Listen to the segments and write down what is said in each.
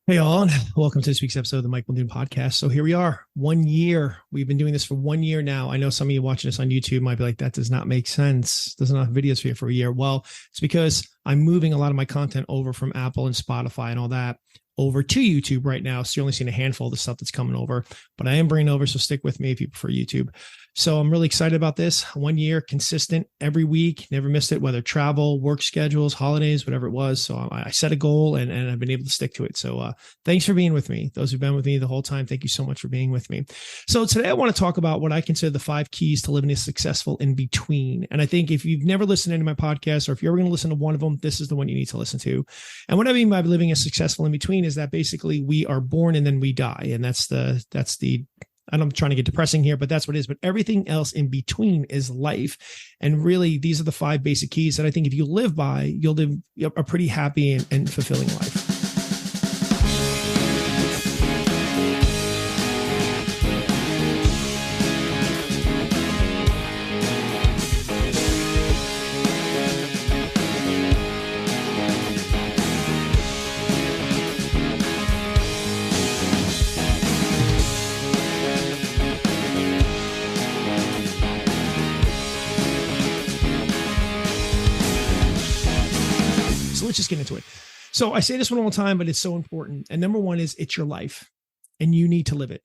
Hey, all, and welcome to this week's episode of the Mike Muldoon podcast. So here we are, 1 year. We've been doing this for 1 year now. I know some of you watching this on YouTube might be like, that does not make sense. Does not have videos for you for a year. Well, it's because I'm moving a lot of my content over from Apple and Spotify and all that over to YouTube right now. So you're only seeing a handful of the stuff that's coming over, but I am bringing over. So stick with me if you prefer YouTube. So I'm really excited about this. 1 year, consistent every week, never missed it, whether travel, work schedules, holidays, whatever it was. So I set a goal and I've been able to stick to it. So thanks for being with me. Those who've been with me the whole time, thank you so much for being with me. So today I want to talk about what I consider the 5 keys to living a successful in between. And I think if you've never listened to any of my podcasts, or if you're ever going to listen to one of them, this is the one you need to listen to. And what I mean by living a successful in between is that basically we are born and then we die. And that's the I'm trying to get depressing here, but that's what it is. But everything else in between is life. And really, these are the 5 basic keys that I think if you live by, you'll live a pretty happy and fulfilling life. Let's just get into it. So I say this one all the time, but it's so important. And number one is it's your life and you need to live it.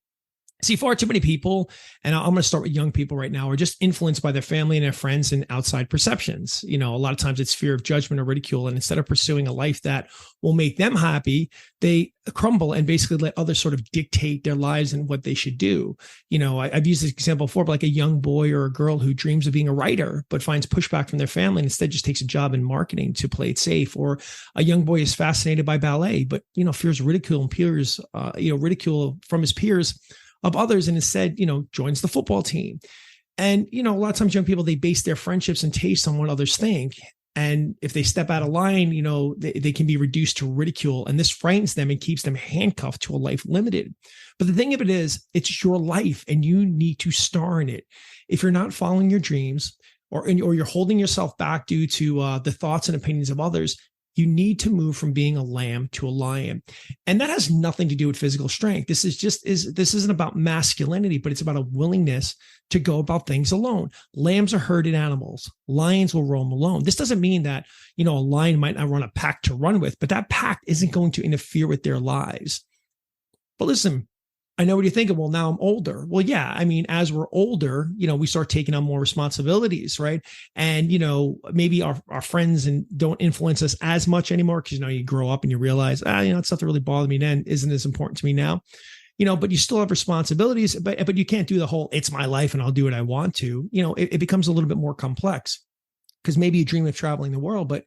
See, far too many people, and I'm going to start with young people right now, are just influenced by their family and their friends and outside perceptions. You know, a lot of times it's fear of judgment or ridicule. And instead of pursuing a life that will make them happy, they crumble and basically let others sort of dictate their lives and what they should do. You know, I've used this example before, but like a young boy or a girl who dreams of being a writer, but finds pushback from their family and instead just takes a job in marketing to play it safe. Or a young boy is fascinated by ballet, but, fears ridicule and peers, ridicule from his peers of others, and instead, joins the football team. And, a lot of times young people, they base their friendships and tastes on what others think. And if they step out of line, they can be reduced to ridicule. And this frightens them and keeps them handcuffed to a life limited. But the thing of it is, it's your life and you need to star in it. If you're not following your dreams or you're holding yourself back due to the thoughts and opinions of others, you need to move from being a lamb to a lion. And that has nothing to do with physical strength. This isn't about masculinity, but it's about a willingness to go about things alone. Lambs are herded animals. Lions will roam alone. This doesn't mean that, a lion might not run a pack to run with, but that pack isn't going to interfere with their lives. But listen, I know what you're thinking. Well, now I'm older. Well, yeah. I mean, as we're older, we start taking on more responsibilities, right? And, maybe our friends and don't influence us as much anymore because, you grow up and you realize, that stuff that really bothered me then isn't as important to me now, but you still have responsibilities, but you can't do the whole, it's my life and I'll do what I want to, it becomes a little bit more complex. Because maybe you dream of traveling the world, but,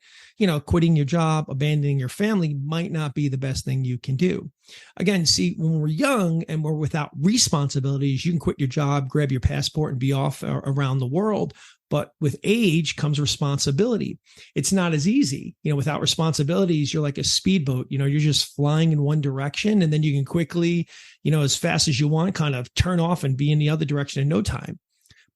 quitting your job, abandoning your family might not be the best thing you can do. Again, see, when we're young and we're without responsibilities, you can quit your job, grab your passport and be off around the world. But with age comes responsibility. It's not as easy. Without responsibilities, you're like a speedboat. You're just flying in one direction and then you can quickly, as fast as you want, kind of turn off and be in the other direction in no time.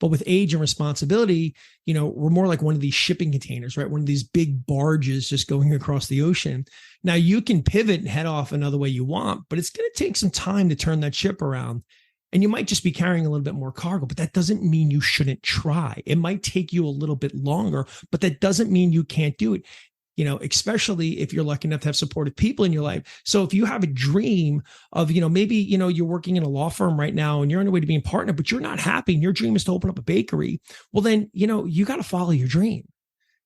But with age and responsibility, we're more like one of these shipping containers, right? One of these big barges just going across the ocean. Now you can pivot and head off another way you want, but it's going to take some time to turn that ship around. And you might just be carrying a little bit more cargo, but that doesn't mean you shouldn't try. It might take you a little bit longer, but that doesn't mean you can't do it. Especially if you're lucky enough to have supportive people in your life. So if you have a dream of, maybe, you're working in a law firm right now and you're on your way to being partner, but you're not happy and your dream is to open up a bakery. Well, then, you got to follow your dream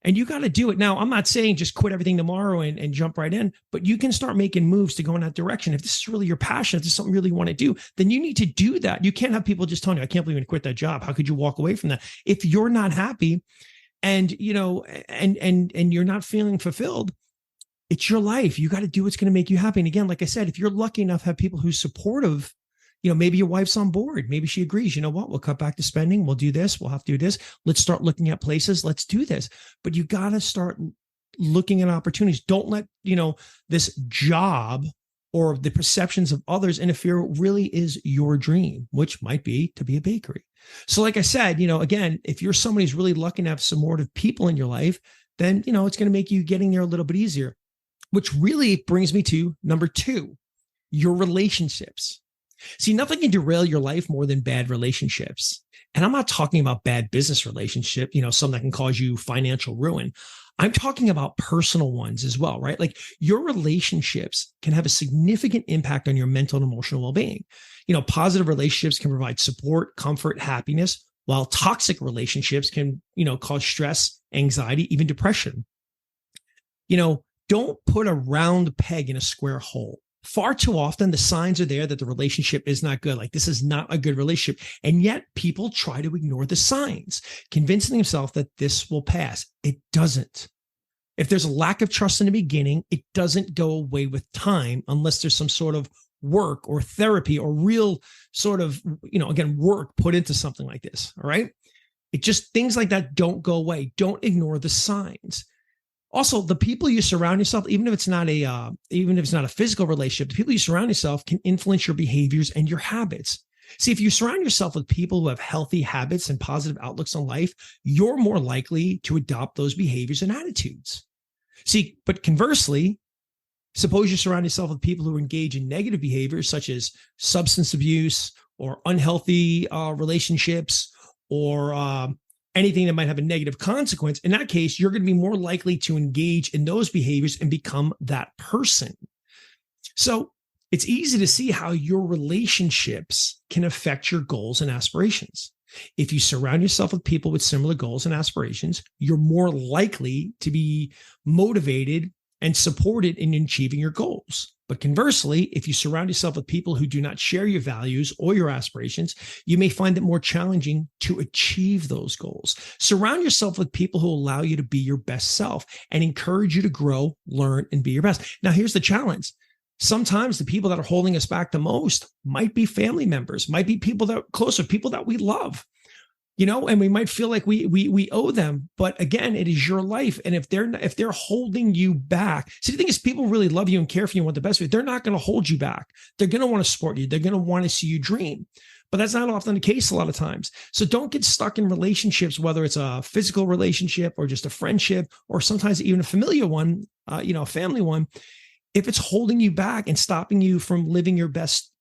and you got to do it. Now, I'm not saying just quit everything tomorrow and jump right in, but you can start making moves to go in that direction. If this is really your passion, if this is something you really want to do, then you need to do that. You can't have people just telling you, I can't believe you quit that job. How could you walk away from that? If you're not happy, and and you're not feeling fulfilled, it's your life. You got to do what's going to make you happy. And again, like I said, if you're lucky enough to have people who's supportive, maybe your wife's on board. Maybe she agrees, we'll cut back to spending. We'll do this. We'll have to do this. Let's start looking at places. Let's do this. But you got to start looking at opportunities. Don't let, this job or the perceptions of others interfere really is your dream, which might be to be a bakery. So like I said, again, if you're somebody who's really lucky to have supportive people in your life, then, it's going to make you getting there a little bit easier, which really brings me to number 2. your relationships. See, nothing can derail your life more than bad relationships. And I'm not talking about bad business relationship, some that can cause you financial ruin. I'm talking about personal ones as well, right? Like your relationships can have a significant impact on your mental and emotional well-being. Positive relationships can provide support, comfort, happiness, while toxic relationships can, cause stress, anxiety, even depression. Don't put a round peg in a square hole. Far too often, the signs are there that the relationship is not good. Like this is not a good relationship. And yet people try to ignore the signs, convincing themselves that this will pass. It doesn't. If there's a lack of trust in the beginning, it doesn't go away with time unless there's some sort of work or therapy or real sort of, again, work put into something like this. All right. It just, things like that don't go away. Don't ignore the signs. Also, the people you surround yourself, even if it's not a physical relationship, the people you surround yourself can influence your behaviors and your habits. See, if you surround yourself with people who have healthy habits and positive outlooks on life, you're more likely to adopt those behaviors and attitudes. See, but conversely, suppose you surround yourself with people who engage in negative behaviors such as substance abuse or unhealthy relationships or anything that might have a negative consequence. In that case, you're going to be more likely to engage in those behaviors and become that person. So it's easy to see how your relationships can affect your goals and aspirations. If you surround yourself with people with similar goals and aspirations, you're more likely to be motivated and supported in achieving your goals. But conversely, if you surround yourself with people who do not share your values or your aspirations, you may find it more challenging to achieve those goals. Surround yourself with people who allow you to be your best self and encourage you to grow, learn, and be your best. Now, here's the challenge. Sometimes the people that are holding us back the most might be family members, might be people that are closer, people that we love. And we might feel like we owe them, but again, it is your life. And if they're holding you back, see, the thing is, people really love you and care for you and want the best for you. They're not going to hold you back. They're going to want to support you. They're going to want to see you dream, but that's not often the case a lot of times. So don't get stuck in relationships, whether it's a physical relationship or just a friendship, or sometimes even a familiar one, a family one. If it's holding you back and stopping you from living your best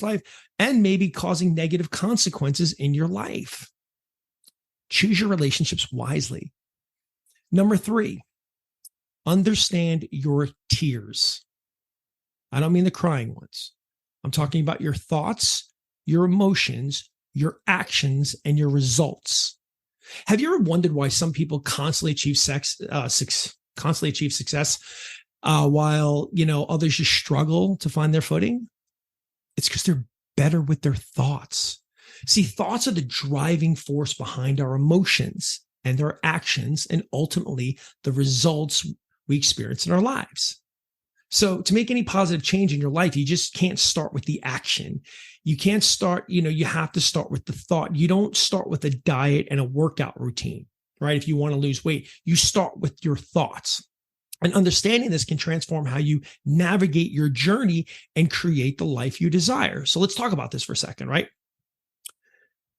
life and maybe causing negative consequences in your life. Choose your relationships wisely. Number 3, understand your tears. I don't mean the crying ones. I'm talking about your thoughts, your emotions, your actions, and your results. Have you ever wondered why some people constantly achieve success while others just struggle to find their footing? It's because they're better with their thoughts. See, thoughts are the driving force behind our emotions and our actions, and ultimately the results we experience in our lives. So to make any positive change in your life, you just can't start with the action. You can't start, you have to start with the thought. You don't start with a diet and a workout routine, right? If you want to lose weight, you start with your thoughts. And understanding this can transform how you navigate your journey and create the life you desire. So let's talk about this for a second, right?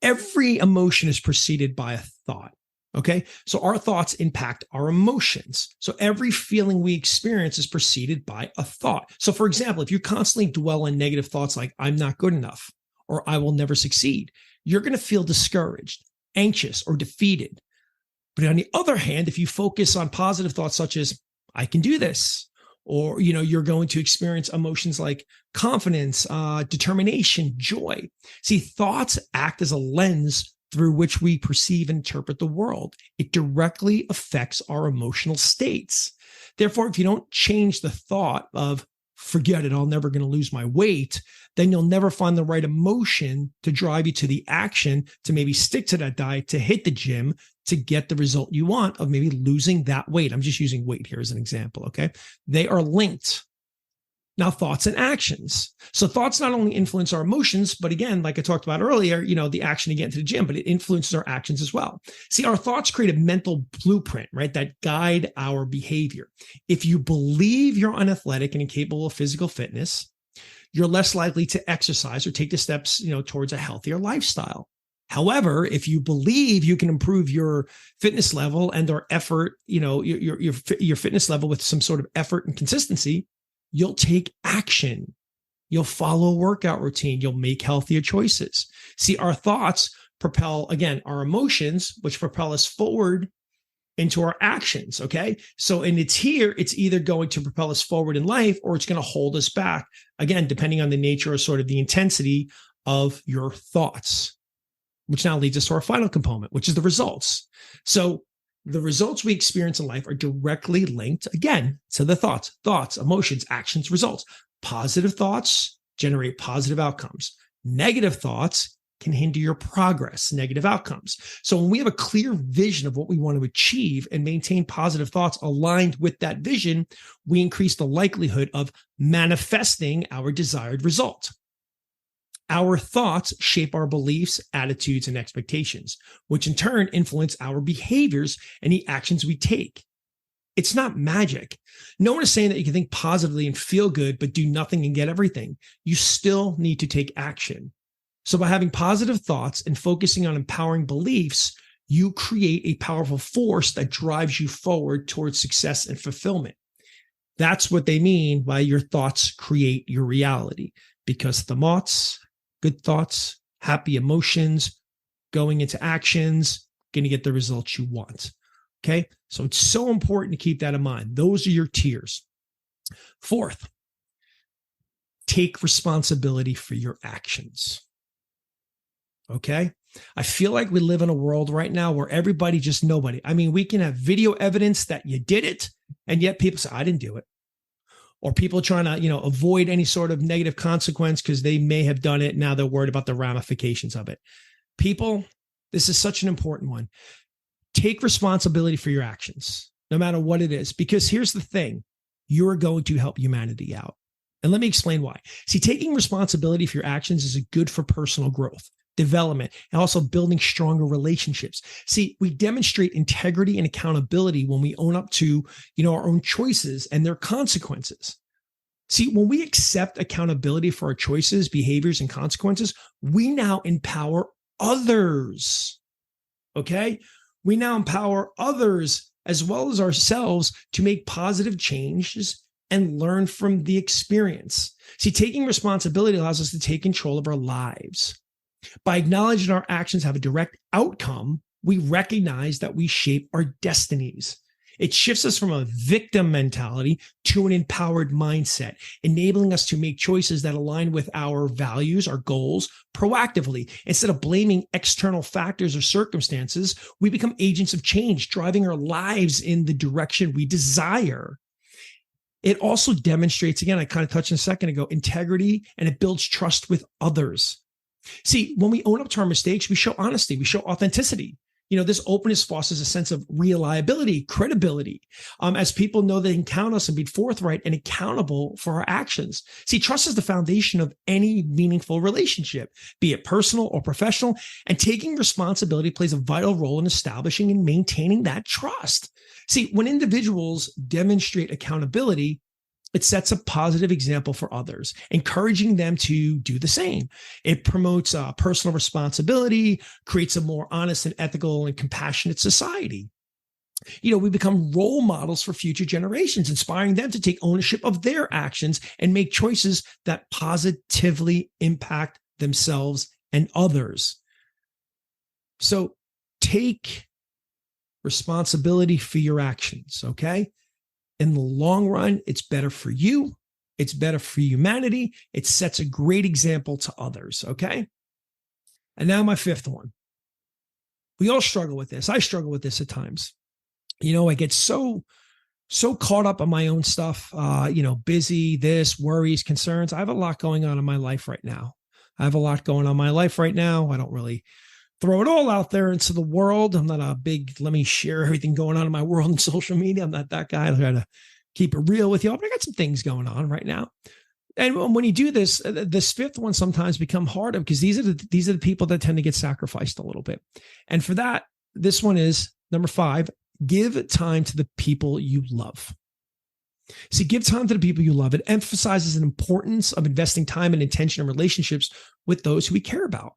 Every emotion is preceded by a thought. Okay. So our thoughts impact our emotions. So every feeling we experience is preceded by a thought. So for example, if you constantly dwell on negative thoughts like I'm not good enough or I will never succeed, you're going to feel discouraged, anxious, or defeated. But on the other hand, if you focus on positive thoughts such as I can do this, or, you're going to experience emotions like confidence, determination, joy. See, thoughts act as a lens through which we perceive and interpret the world. It directly affects our emotional states. Therefore, if you don't change the thought of forget it, I'm never going to lose my weight, then you'll never find the right emotion to drive you to the action to maybe stick to that diet, to hit the gym, to get the result you want of maybe losing that weight. I'm just using weight here as an example, okay? They are linked. Now, thoughts and actions. So thoughts not only influence our emotions, but again, like I talked about earlier, the action to get into the gym, but it influences our actions as well. See, our thoughts create a mental blueprint, right, that guide our behavior. If you believe you're unathletic and incapable of physical fitness, you're less likely to exercise or take the steps, towards a healthier lifestyle. However, if you believe you can improve your fitness level and or effort, your fitness level with some sort of effort and consistency, you'll take action. You'll follow a workout routine. You'll make healthier choices. See, our thoughts propel, again, our emotions, which propel us forward into our actions. Okay. So, and it's here, it's either going to propel us forward in life or it's going to hold us back. Again, depending on the nature or sort of the intensity of your thoughts, which now leads us to our final component, which is the results. So the results we experience in life are directly linked, again, to the thoughts, emotions, actions, results. Positive thoughts generate positive outcomes. Negative thoughts can hinder your progress, negative outcomes. So when we have a clear vision of what we want to achieve and maintain positive thoughts aligned with that vision, we increase the likelihood of manifesting our desired result. Our thoughts shape our beliefs, attitudes, and expectations, which in turn influence our behaviors and the actions we take. It's not magic. No one is saying that you can think positively and feel good, but do nothing and get everything. You still need to take action. So by having positive thoughts and focusing on empowering beliefs, you create a powerful force that drives you forward towards success and fulfillment. That's what they mean by your thoughts create your reality, because good thoughts, happy emotions, going into actions, going to get the results you want. Okay. So it's so important to keep that in mind. Those are your tiers. Fourth, take responsibility for your actions. Okay. I feel like we live in a world right now where nobody. I mean, we can have video evidence that you did it, and yet people say, I didn't do it. Or people trying to, avoid any sort of negative consequence because they may have done it. Now they're worried about the ramifications of it. People, this is such an important one. Take responsibility for your actions, no matter what it is, because here's the thing. You're going to help humanity out. And let me explain why. See, taking responsibility for your actions is good for personal growth, development, and also building stronger relationships. See, we demonstrate integrity and accountability when we own up to, our own choices and their consequences. See, when we accept accountability for our choices, behaviors, and consequences, we now empower others. Okay? We now empower others as well as ourselves to make positive changes and learn from the experience. See, taking responsibility allows us to take control of our lives. By acknowledging our actions have a direct outcome, we recognize that we shape our destinies. It shifts us from a victim mentality to an empowered mindset, enabling us to make choices that align with our values, our goals, proactively. Instead of blaming external factors or circumstances, we become agents of change, driving our lives in the direction we desire. It also demonstrates, again, I kind of touched on a second ago, integrity, and it builds trust with others. See, when we own up to our mistakes, we show honesty, we show authenticity. This openness fosters a sense of reliability, credibility, as people know they can count us and be forthright and accountable for our actions. See, trust is the foundation of any meaningful relationship, be it personal or professional, and taking responsibility plays a vital role in establishing and maintaining that trust. See, when individuals demonstrate accountability, it sets a positive example for others, encouraging them to do the same. It promotes personal responsibility, creates a more honest and ethical and compassionate society. We become role models for future generations, inspiring them to take ownership of their actions and make choices that positively impact themselves and others. So take responsibility for your actions, okay? In the long run, it's better for you. It's better for humanity. It sets a great example to others. Okay. And now my fifth one. We all struggle with this. I struggle with this at times. I get so caught up on my own stuff, busy, worries, concerns. I have a lot going on in my life right now. I don't really throw it all out there into the world. I'm not a big, let me share everything going on in my world on social media. I'm not that guy. I try to keep it real with y'all, but I got some things going on right now. And when you do this fifth one sometimes become harder because these are the people that tend to get sacrificed a little bit. And for that, this one is number 5, give time to the people you love. See, give time to the people you love. It emphasizes the importance of investing time and attention in relationships with those who we care about.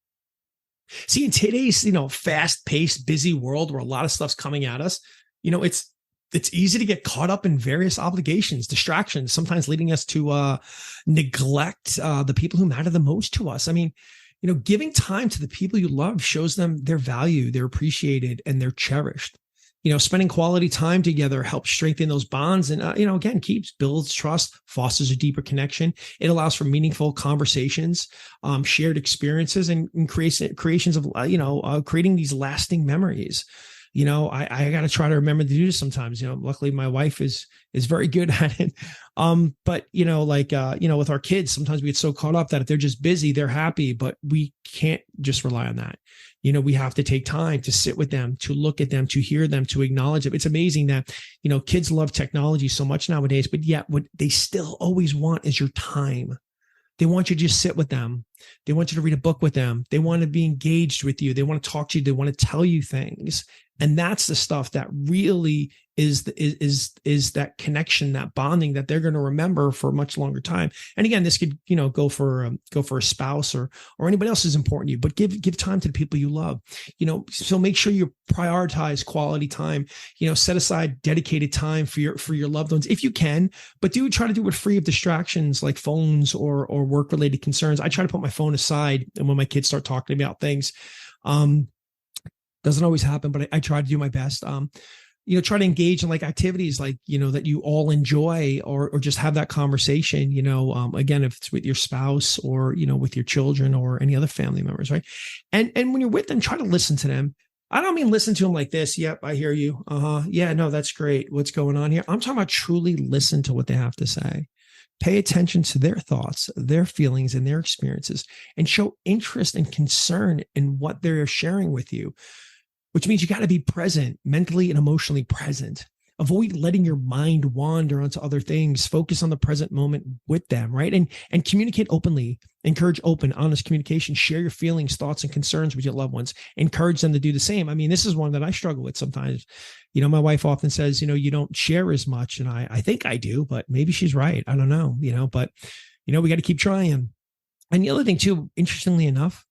See, in today's, fast-paced, busy world where a lot of stuff's coming at us, it's it's easy to get caught up in various obligations, distractions, sometimes leading us to neglect the people who matter the most to us. I mean, giving time to the people you love shows them their value, they're appreciated, and they're cherished. Spending quality time together helps strengthen those bonds and, again, builds trust, fosters a deeper connection. It allows for meaningful conversations, shared experiences, and creations of, creating these lasting memories. I got to try to remember to do this sometimes. Luckily my wife is very good at it. But with our kids, sometimes we get so caught up that if they're just busy, they're happy, but we can't just rely on that. We have to take time to sit with them, to look at them, to hear them, to acknowledge them. It's amazing that, kids love technology so much nowadays, but yet what they still always want is your time. They want you to just sit with them. They want you to read a book with them. They want to be engaged with you. They want to talk to you. They want to tell you things. And that's the stuff that really is that connection, that bonding that they're going to remember for a much longer time. And again, this could, go for a spouse or anybody else is important to you, but give time to the people you love, so make sure you prioritize quality time, set aside dedicated time for your loved ones if you can, but try to do it free of distractions like phones or work related concerns. I try to put my phone aside, and when my kids start talking about things, doesn't always happen, but I try to do my best. Try to engage in like activities like, that you all enjoy or just have that conversation, again, if it's with your spouse or, with your children or any other family members. Right. And when you're with them, try to listen to them. I don't mean listen to them like this. Yep. I hear you. Yeah, no, that's great. What's going on here? I'm talking about truly listen to what they have to say. Pay attention to their thoughts, their feelings, and their experiences, and show interest and concern in what they're sharing with you, which means you got to be present, mentally and emotionally present. Avoid letting your mind wander onto other things. Focus on the present moment with them, right? And communicate openly. Encourage open, honest communication. Share your feelings, thoughts, and concerns with your loved ones. Encourage them to do the same. I mean, this is one that I struggle with sometimes. My wife often says, you don't share as much. And I think I do, but maybe she's right. I don't know, but, we got to keep trying. And the other thing too, interestingly enough,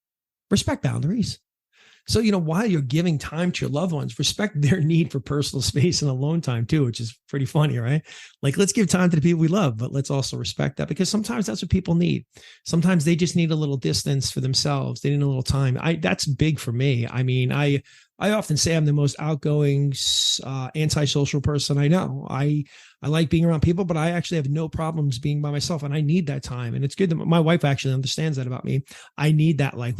respect boundaries. So, while you're giving time to your loved ones, respect their need for personal space and alone time too, which is pretty funny, right? Like, let's give time to the people we love, but let's also respect that, because sometimes that's what people need. Sometimes they just need a little distance for themselves. They need a little time. That's big for me. I mean, I often say I'm the most outgoing, antisocial person I know. I like being around people, but I actually have no problems being by myself, and I need that time. And it's good that my wife actually understands that about me. I need that, like,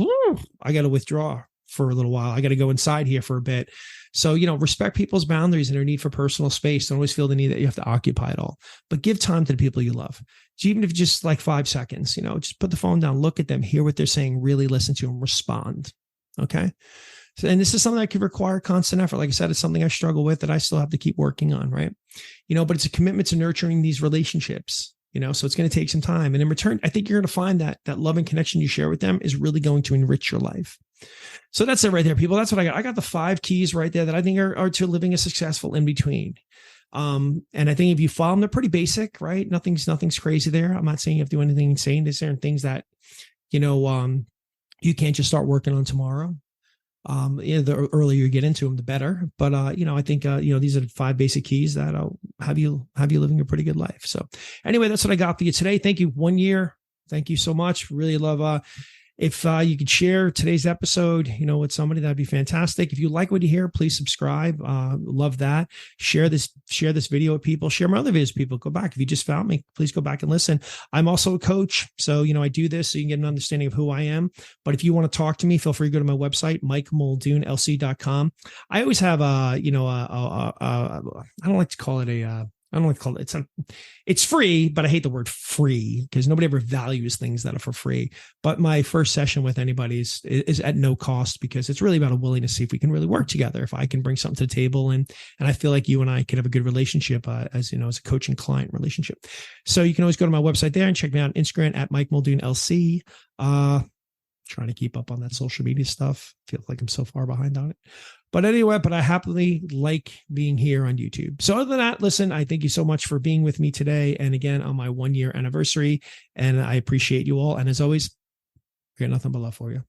I got to withdraw for a little while. I got to go inside here for a bit. So, respect people's boundaries and their need for personal space. Don't always feel the need that you have to occupy it all, but give time to the people you love. So even if it's just like 5 seconds, just put the phone down, look at them, hear what they're saying, really listen to them, respond. Okay. So, and this is something that could require constant effort. Like I said, it's something I struggle with that I still have to keep working on. Right. But it's a commitment to nurturing these relationships. So it's going to take some time. And in return, I think you're going to find that love and connection you share with them is really going to enrich your life. So that's it right there, people. That's what I got. I got the 5 keys right there that I think are to living a successful in between. And I think if you follow them, they're pretty basic, right? Nothing's crazy there. I'm not saying you have to do anything insane. There's certain things that, you can't just start working on tomorrow. The earlier you get into them, the better. But, I think, these are the 5 basic keys that have you living a pretty good life. So anyway, that's what I got for you today. Thank you. 1 year. Thank you so much. Really love, if you could share today's episode, with somebody, that'd be fantastic. If you like what you hear, please subscribe. Love that. Share this video with people. Share my other videos with people. Go back. If you just found me, please go back and listen. I'm also a coach. So, I do this so you can get an understanding of who I am. But if you want to talk to me, feel free to go to my website, MikeMuldoonLC.com. I always have I don't like to call it I don't want to call it. It's free, but I hate the word free because nobody ever values things that are for free. But my first session with anybody is at no cost, because it's really about a willingness to see if we can really work together. If I can bring something to the table, and I feel like you and I could have a good relationship, as a coach and client relationship. So you can always go to my website there and check me out on Instagram at Mike Muldoon LC. Trying to keep up on that social media stuff. Feel like I'm so far behind on it. But anyway, I happily like being here on YouTube. So other than that, listen, I thank you so much for being with me today. And again, on my 1 year anniversary, and I appreciate you all. And as always, I got nothing but love for you.